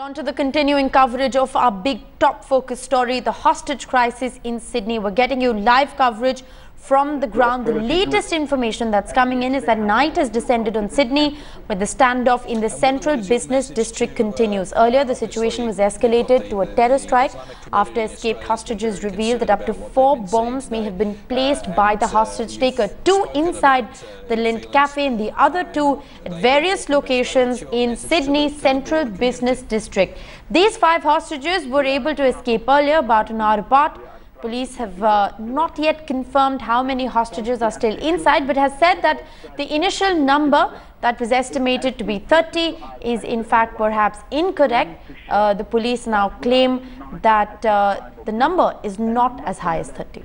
On to the continuing coverage of our big top focus story, the hostage crisis in Sydney. We're getting you live coverage from the ground. The latest information that's coming in is that night has descended on Sydney, where the standoff in the central business district continues. Earlier, the situation was escalated to a terror strike after escaped hostages revealed that up to 4 bombs may have been placed by the hostage taker, 2 inside the Lindt Cafe and the other 2 at various locations in Sydney's central business district. These 5 hostages were able to escape earlier, about an hour apart. Police have not yet confirmed how many hostages are still inside, but has said that the initial number that was estimated to be 30 is in fact perhaps incorrect. The police now claim that the number is not as high as 30.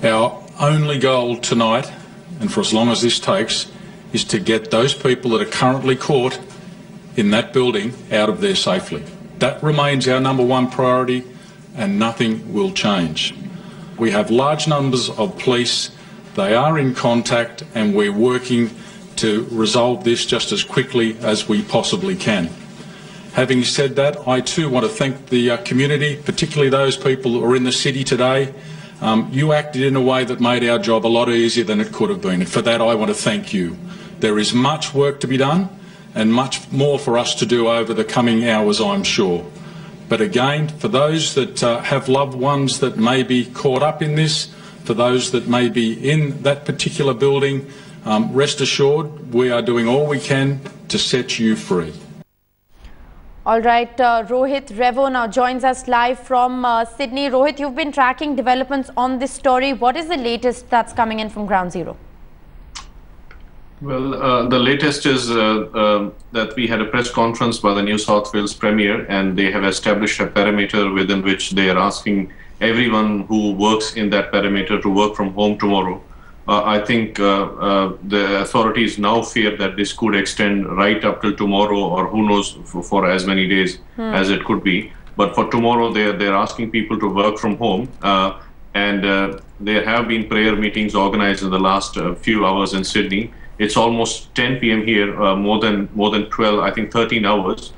Our only goal tonight, and for as long as this takes, is to get those people that are currently caught in that building out of there safely. That remains our #1 priority, and nothing will change. We have large numbers of police. They are in contact, and we're working to resolve this just as quickly as we possibly can. Having said that, I too want to thank the community, particularly those people who are in the city today. You acted in a way that made our job a lot easier than it could have been, and for that I want to thank you. There is much work to be done and much more for us to do over the coming hours, I'm sure. But again, for those that have loved ones that may be caught up in this, for those that may be in that particular building, rest assured we are doing all we can to set you free. All right, Rohit Revo now joins us live from Sydney. Rohit, you've been tracking developments on this story. What is the latest that's coming in from Ground Zero? Well, the latest is that we had a press conference by the New South Wales Premier, and they have established a perimeter within which they are asking everyone who works in that perimeter to work from home tomorrow. I think the authorities now fear that this could extend right up till tomorrow, or who knows, for as many days as it could be. But for tomorrow, they're asking people to work from home, and there have been prayer meetings organized in the last few hours in Sydney. It's almost 10 p.m. here, more than 12, I think 13 hours,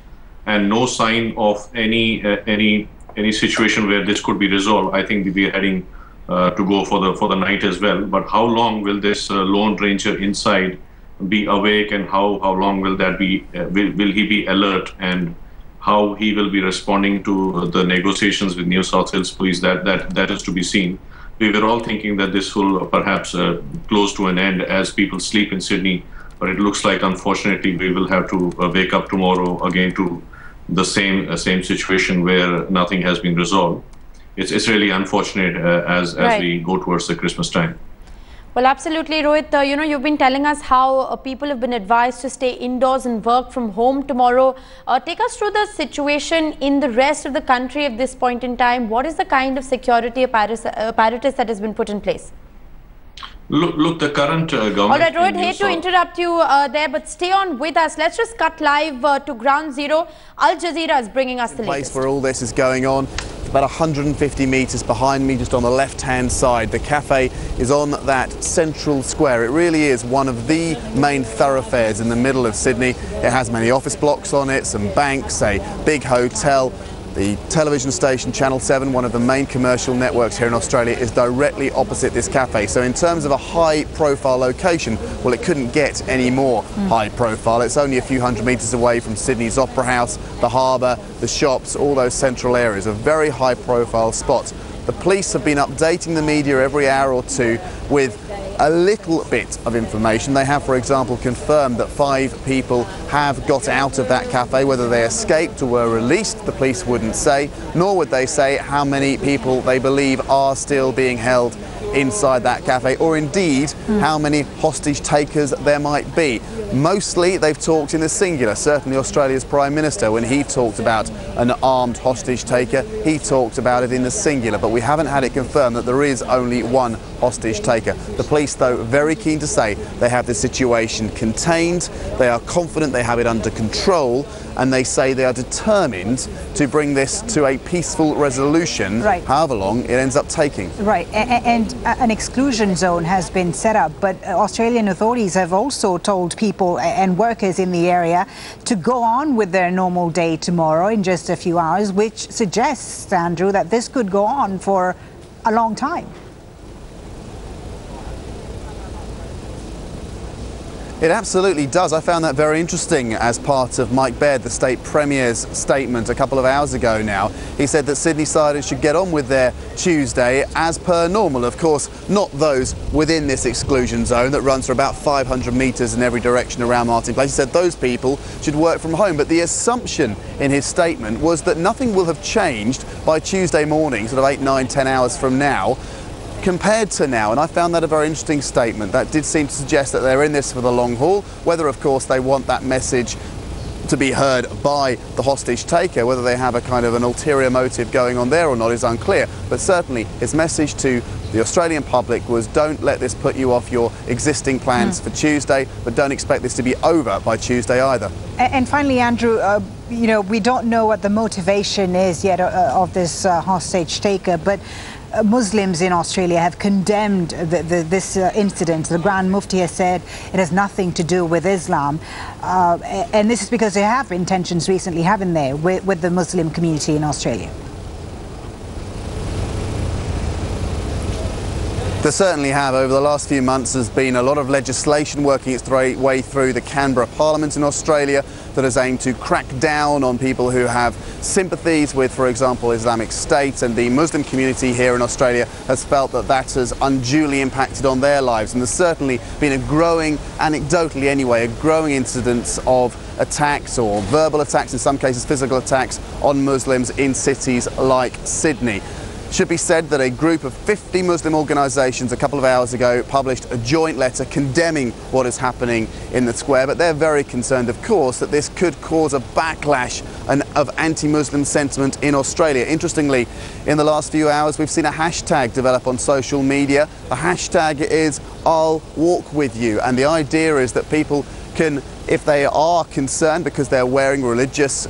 and no sign of any situation where this could be resolved. I think we are heading to go for the night as well. But how long will this Lone Ranger inside be awake, and how long will that be? Will he be alert, and how he will be responding to the negotiations with New South Wales Police? That is to be seen. We were all thinking that this will perhaps close to an end as people sleep in Sydney, but it looks like, unfortunately, we will have to wake up tomorrow again to the same situation where nothing has been resolved. It's really unfortunate as we go towards the Christmas time. Well, absolutely, Rohit. You've been telling us how people have been advised to stay indoors and work from home tomorrow. Take us through the situation in the rest of the country at this point in time. What is the kind of security apparatus that has been put in place? Look, the current government... All right, Rohit, hate to interrupt you there, but stay on with us. Let's just cut live to Ground Zero. Al Jazeera is bringing us the latest. The place where all this is going on. About 150 metres behind me, just on the left-hand side. The cafe is on that central square. It really is one of the main thoroughfares in the middle of Sydney. It has many office blocks on it, some banks, a big hotel. The television station Channel 7, one of the main commercial networks here in Australia, is directly opposite this cafe. So in terms of a high-profile location, well, it couldn't get any more high-profile. It's only a few hundred metres away from Sydney's Opera House, the harbour, the shops, all those central areas. A very high-profile spot. The police have been updating the media every hour or two with a little bit of information. They have, for example, confirmed that 5 people have got out of that cafe. Whether they escaped or were released, the police wouldn't say, nor would they say how many people they believe are still being held inside that cafe, or indeed how many hostage takers there might be. Mostly they've talked in the singular. Certainly Australia's Prime Minister, when he talked about an armed hostage taker, he talked about it in the singular, but we haven't had it confirmed that there is only one hostage taker. The police police, though, very keen to say they have the situation contained, they are confident they have it under control, and they say they are determined to bring this to a peaceful resolution, right, however long it ends up taking. Right, and an exclusion zone has been set up, but Australian authorities have also told people and workers in the area to go on with their normal day tomorrow in just a few hours, which suggests, Andrew, that this could go on for a long time. It absolutely does. I found that very interesting as part of Mike Baird, the state premier's statement a couple of hours ago now. He said that Sydney-siders should get on with their Tuesday as per normal. Of course, not those within this exclusion zone that runs for about 500 metres in every direction around Martin Place. He said those people should work from home. But the assumption in his statement was that nothing will have changed by Tuesday morning, sort of 8, 9, 10 hours from now, compared to now, and I found that a very interesting statement. That did seem to suggest that they're in this for the long haul. Whether, of course, they want that message to be heard by the hostage taker, whether they have a kind of an ulterior motive going on there or not is unclear. But certainly his message to the Australian public was, don't let this put you off your existing plans for Tuesday, but don't expect this to be over by Tuesday either. And finally, Andrew, you know, we don't know what the motivation is yet of this hostage taker, but Muslims in Australia have condemned this incident. The Grand Mufti has said it has nothing to do with Islam. And this is because they have intentions recently, haven't they, with the Muslim community in Australia? They certainly have. Over the last few months there's been a lot of legislation working its way through the Canberra Parliament in Australia that has aimed to crack down on people who have sympathies with, for example, Islamic State, and the Muslim community here in Australia has felt that that has unduly impacted on their lives. And there's certainly been a growing, anecdotally anyway, a growing incidence of attacks, or verbal attacks, in some cases physical attacks, on Muslims in cities like Sydney. Should be said that a group of 50 Muslim organisations a couple of hours ago published a joint letter condemning what is happening in the square, but they're very concerned, of course, that this could cause a backlash of anti-Muslim sentiment in Australia. Interestingly, in the last few hours we've seen a hashtag develop on social media. The hashtag is "I'll walk with you," and the idea is that people can, if they are concerned because they're wearing religious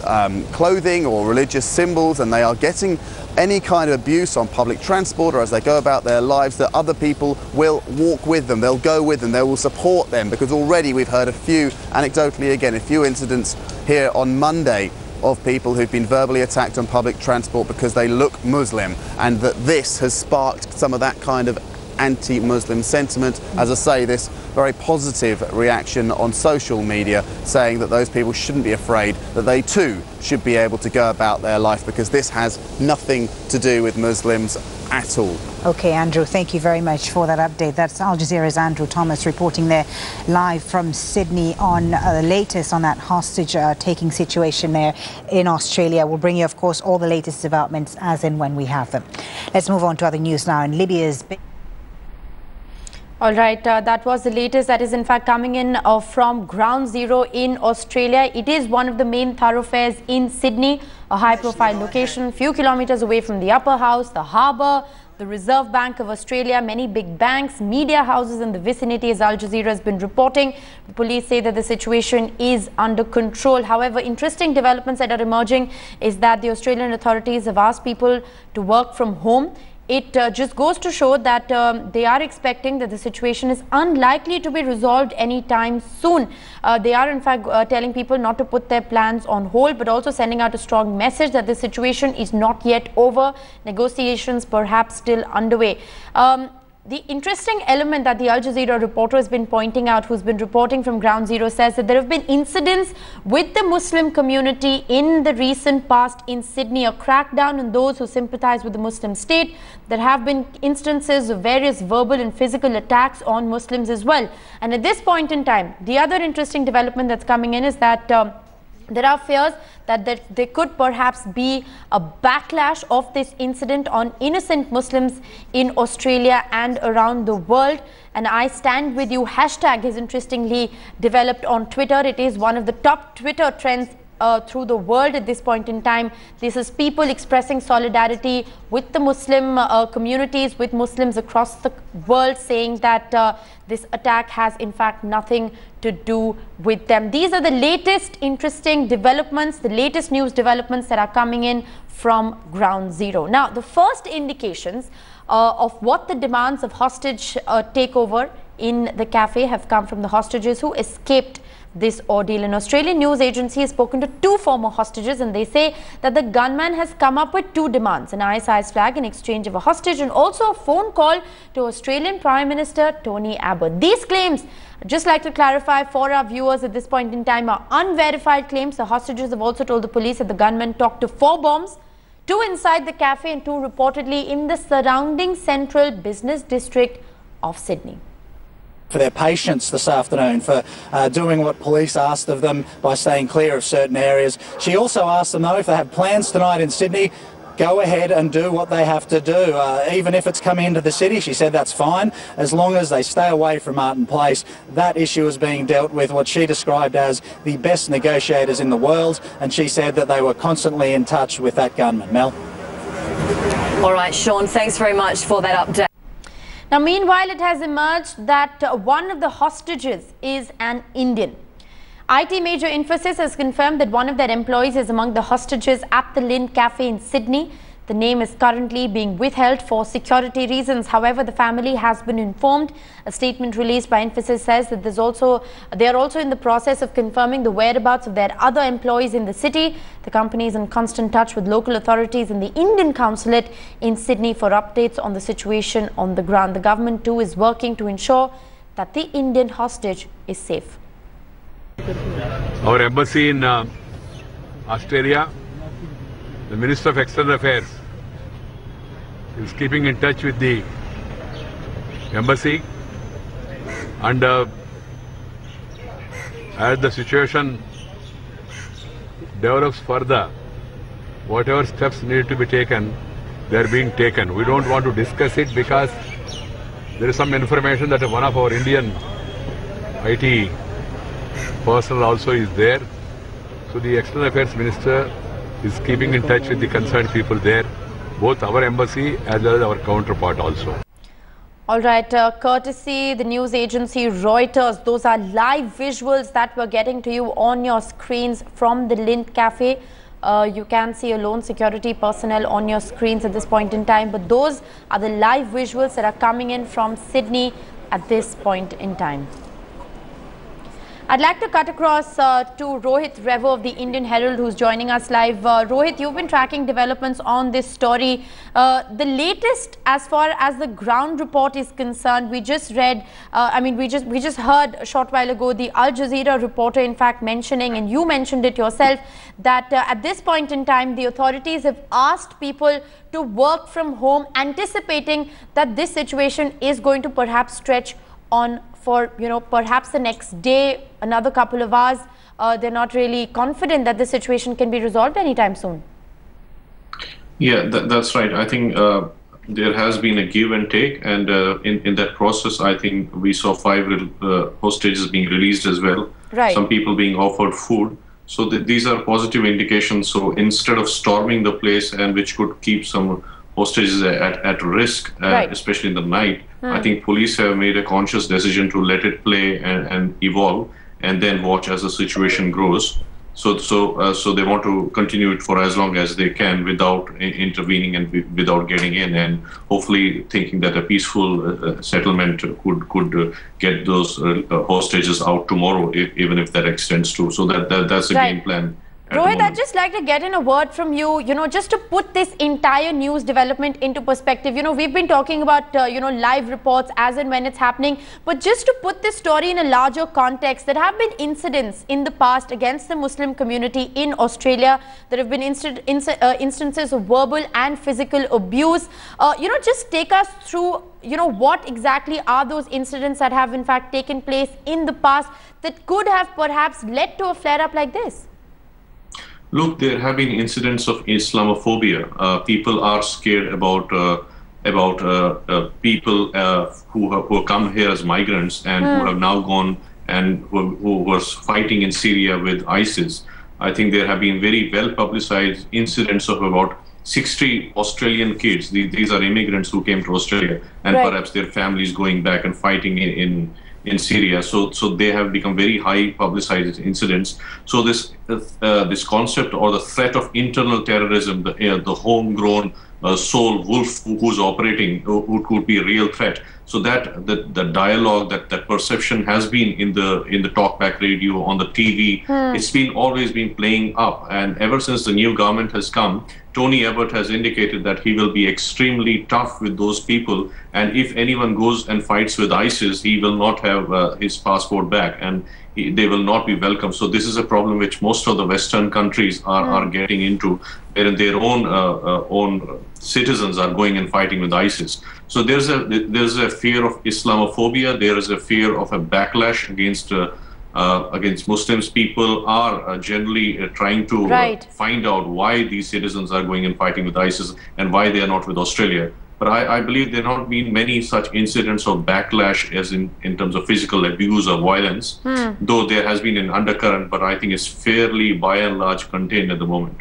clothing or religious symbols and they are getting any kind of abuse on public transport or as they go about their lives, that other people will walk with them, they'll go with them, they will support them, because already we've heard a few, anecdotally again, a few incidents here on Monday of people who've been verbally attacked on public transport because they look Muslim, and that this has sparked some of that kind of anti-Muslim sentiment. As I say, this very positive reaction on social media saying that those people shouldn't be afraid, that they too should be able to go about their life, because this has nothing to do with Muslims at all. Okay, Andrew, thank you very much for that update. That's Al Jazeera's Andrew Thomas reporting there live from Sydney on the latest on that hostage taking situation there in Australia. We'll bring you, of course, all the latest developments as and when we have them. Let's move on to other news now. In Libya's... All right, that was the latest that is in fact coming in from Ground Zero in Australia. It is one of the main thoroughfares in Sydney, a high-profile location, a few kilometres away from the Upper House, the harbour, the Reserve Bank of Australia, many big banks, media houses in the vicinity, as Al Jazeera has been reporting. The police say that the situation is under control. However, interesting developments that are emerging is that the Australian authorities have asked people to work from home. It just goes to show that they are expecting that the situation is unlikely to be resolved anytime soon. They are in fact telling people not to put their plans on hold, but also sending out a strong message that the situation is not yet over. Negotiations perhaps still underway. The interesting element that the Al Jazeera reporter has been pointing out, who's been reporting from Ground Zero, says that there have been incidents with the Muslim community in the recent past in Sydney, a crackdown on those who sympathize with the Muslim state. There have been instances of various verbal and physical attacks on Muslims as well. And at this point in time, the other interesting development that's coming in is that there are fears that there could perhaps be a backlash of this incident on innocent Muslims in Australia and around the world. And I Stand With You hashtag is interestingly developed on Twitter. It is one of the top Twitter trends through the world at this point in time. This is people expressing solidarity with the Muslim communities, with Muslims across the world, saying that this attack has in fact nothing to do with them. These are the latest interesting developments, the latest news developments that are coming in from ground zero. Now, the first indications of what the demands of hostage takeover in the cafe have come from the hostages who escaped this ordeal. An Australian news agency has spoken to 2 former hostages, and they say that the gunman has come up with 2 demands: an ISIS flag in exchange of a hostage, and also a phone call to Australian Prime Minister Tony Abbott. These claims, I'd just like to clarify for our viewers at this point in time, are unverified claims. The hostages have also told the police that the gunman talked to 4 bombs, 2 inside the cafe and 2 reportedly in the surrounding central business district of Sydney. For their patience this afternoon, for doing what police asked of them by staying clear of certain areas. She also asked them, though, if they have plans tonight in Sydney, go ahead and do what they have to do. Even if it's coming into the city, she said that's fine, as long as they stay away from Martin Place. That issue is being dealt with what she described as the best negotiators in the world, and she said that they were constantly in touch with that gunman. Mel? All right, Sean, thanks very much for that update. Now, meanwhile, it has emerged that one of the hostages is an Indian. IT major Infosys has confirmed that one of their employees is among the hostages at the Lindt Cafe in Sydney. The name is currently being withheld for security reasons. However, the family has been informed. A statement released by Infosys says that they are also in the process of confirming the whereabouts of their other employees in the city. The company is in constant touch with local authorities and the Indian consulate in Sydney for updates on the situation on the ground. The government too is working to ensure that the Indian hostage is safe. Our embassy in Australia, the Minister of External Affairs is keeping in touch with the embassy, and as the situation develops further, whatever steps need to be taken, they are being taken. We don't want to discuss it because there is some information that one of our Indian IT personnel also is there. So the External Affairs Minister is keeping in touch with the concerned people there, both our embassy as well as our counterpart also. All right, courtesy the news agency Reuters, those are live visuals that we're getting to you on your screens from the Lindt Cafe. You can see a lone security personnel on your screens at this point in time, but those are the live visuals that are coming in from Sydney at this point in time. I'd like to cut across to Rohit Revo of the Indian Herald, who's joining us live. Rohit, you've been tracking developments on this story. The latest, as far as the ground report is concerned, we just read, we just heard a short while ago the Al Jazeera reporter, in fact, mentioning, and you mentioned it yourself, that at this point in time, the authorities have asked people to work from home, anticipating that this situation is going to perhaps stretch on for, perhaps the next day, another couple of hours. They're not really confident that the situation can be resolved anytime soon. Yeah, that's right. I think there has been a give and take, and in that process, I think we saw 5 hostages being released as well. Right. Some people being offered food. So these are positive indications. So instead of storming the place, and which could keep some hostages at risk, right, especially in the night, I think police have made a conscious decision to let it play and evolve, and then watch as the situation grows. So they want to continue it for as long as they can without intervening and without getting in, and hopefully thinking that a peaceful settlement could get those hostages out tomorrow, even if that extends to. So that's the game plan. Rohit, I'd just like to get in a word from you, just to put this entire news development into perspective. We've been talking about, live reports as and when it's happening, but just to put this story in a larger context, there have been incidents in the past against the Muslim community in Australia. There have been instances of verbal and physical abuse. Just take us through, what exactly are those incidents that have in fact taken place in the past that could have perhaps led to a flare-up like this? Look, there have been incidents of Islamophobia. People are scared about people who come here as migrants and who have now gone and who was fighting in Syria with ISIS. I think there have been very well publicized incidents of about 60 Australian kids. These are immigrants who came to Australia, and perhaps their families going back and fighting in Syria. So they have become very high publicized incidents. So this concept or the threat of internal terrorism, the homegrown sole wolf who's operating, who could be a real threat. So that the dialogue, that perception has been in the talkback radio, on the TV. It's always been playing up, and ever since the new government has come, Tony Abbott has indicated that he will be extremely tough with those people, and if anyone goes and fights with ISIS, he will not have his passport back, and they will not be welcome. So this is a problem which most of the Western countries are getting into, wherein their own citizens are going and fighting with ISIS. So there's a fear of Islamophobia. There is a fear of a backlash against Muslims. People are generally trying to find out why these citizens are going and fighting with ISIS and why they are not with Australia. But I believe there have not been many such incidents of backlash as in terms of physical abuse or violence, though there has been an undercurrent, but I think it's fairly by and large contained at the moment.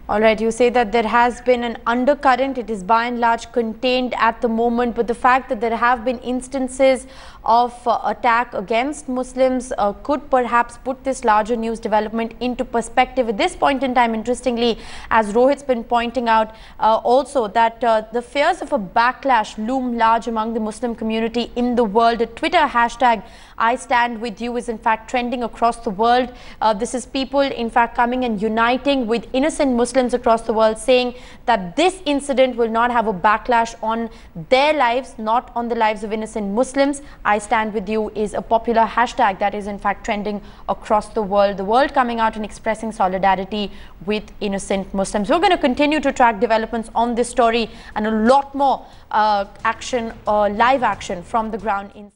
All right, you say that there has been an undercurrent. It is by and large contained at the moment, but the fact that there have been instances of attack against Muslims could perhaps put this larger news development into perspective. At this point in time, interestingly, as Rohit's been pointing out also, that the fears of a backlash loom large among the Muslim community in the world. A Twitter hashtag, I Stand With You, is in fact trending across the world. This is people in fact coming and uniting with innocent Muslims across the world, saying that this incident will not have a backlash on their lives, not on the lives of innocent Muslims. I Stand With You is a popular hashtag that is in fact trending across the world. The world coming out and expressing solidarity with innocent Muslims. We're going to continue to track developments on this story and a lot more action, live action from the ground in